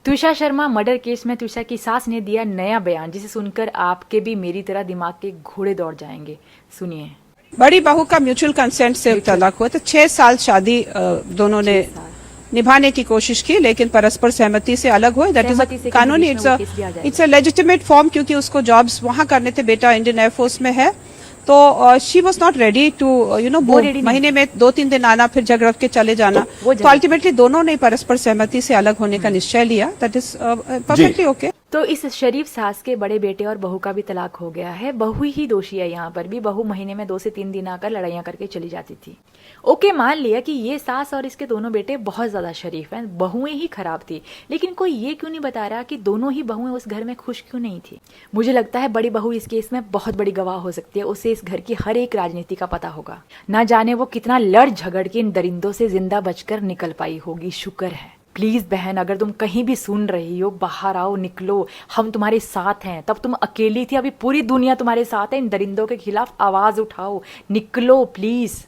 त्विषा Sharma murder case में त्विषा की सास ने दिया नया बयान, जिसे सुनकर आपके भी मेरी तरह दिमाग के घोड़े दौड़ जाएंगे। सुनिए। बड़ी बहू का म्यूचुअल कंसेंट से तलाक हुआ, तो 6 साल शादी दोनों ने निभाने की कोशिश की, लेकिन परस्पर सहमति से अलग हुए। दैट इज कानूनी, इट्स अ लेजिटिमेट फॉर्म, क्योंकि उसको जॉब्स वहां करने थे, बेटा इंडियन एयरफोर्स में है, तो she was not ready to महीने में 2-3 दिन आना, फिर झगड़ के चले जाना। तो अल्टीमेटली दोनों ने परस्पर सहमति से अलग होने का निश्चय लिया। That is perfectly okay. तो इस शरीफ सास के बड़े बेटे और बहू का भी तलाक हो गया है। बहू ही दोषी है यहाँ पर भी। बहू महीने में 2 से 3 दिन आकर लड़ाइयाँ करके चली जाती थी। ओके, मान लिया कि ये सास और इसके दोनों बेटे बहुत ज्यादा शरीफ हैं, बहुएं ही खराब थी, लेकिन कोई ये क्यों नहीं बता रहा कि दोनों ही बहुएं उस घर में खुश क्यों नहीं थी। मुझे लगता है बड़ी बहू इस केस में बहुत बड़ी गवाह हो सकती है। उसे इस घर की हर एक राजनीति का पता होगा। ना जाने वो कितना लड़ झगड़ के इन दरिंदों से जिंदा बचकर निकल पाई होगी। शुक्र है। प्लीज बहन, अगर तुम कहीं भी सुन रही हो, बाहर आओ, निकलो, हम तुम्हारे साथ हैं। तब तुम अकेली थी, अभी पूरी दुनिया तुम्हारे साथ है। इन दरिंदों के खिलाफ आवाज उठाओ, निकलो प्लीज।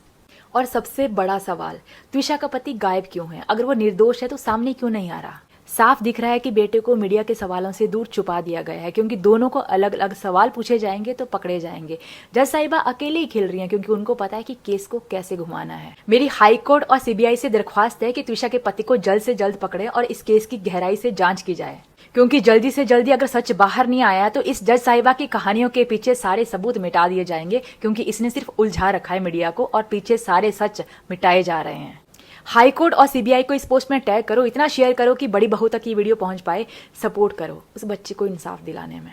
और सबसे बड़ा सवाल, त्विषा का पति गायब क्यों है? अगर वो निर्दोष है तो सामने क्यों नहीं आ रहा? साफ दिख रहा है कि बेटे को मीडिया के सवालों से दूर छुपा दिया गया है, क्योंकि दोनों को अलग अलग सवाल पूछे जाएंगे तो पकड़े जाएंगे। जज साहिबा अकेले ही खेल रही हैं, क्योंकि उनको पता है कि केस को कैसे घुमाना है। मेरी हाई कोर्ट और सीबीआई से दरख्वास्त है कि त्विषा के पति को जल्द से जल्द पकड़े और इस केस की गहराई से जांच की जाए, क्योंकि जल्दी से जल्दी अगर सच बाहर नहीं आया तो इस जज साहिबा की कहानियों के पीछे सारे सबूत मिटा दिए जाएंगे, क्योंकि इसने सिर्फ उलझा रखा है मीडिया को और पीछे सारे सच मिटाए जा रहे हैं। हाई कोर्ट और सीबीआई को इस पोस्ट में टैग करो, इतना शेयर करो कि बड़ी बहू तक ये वीडियो पहुंच पाए। सपोर्ट करो उस बच्चे को इंसाफ दिलाने में।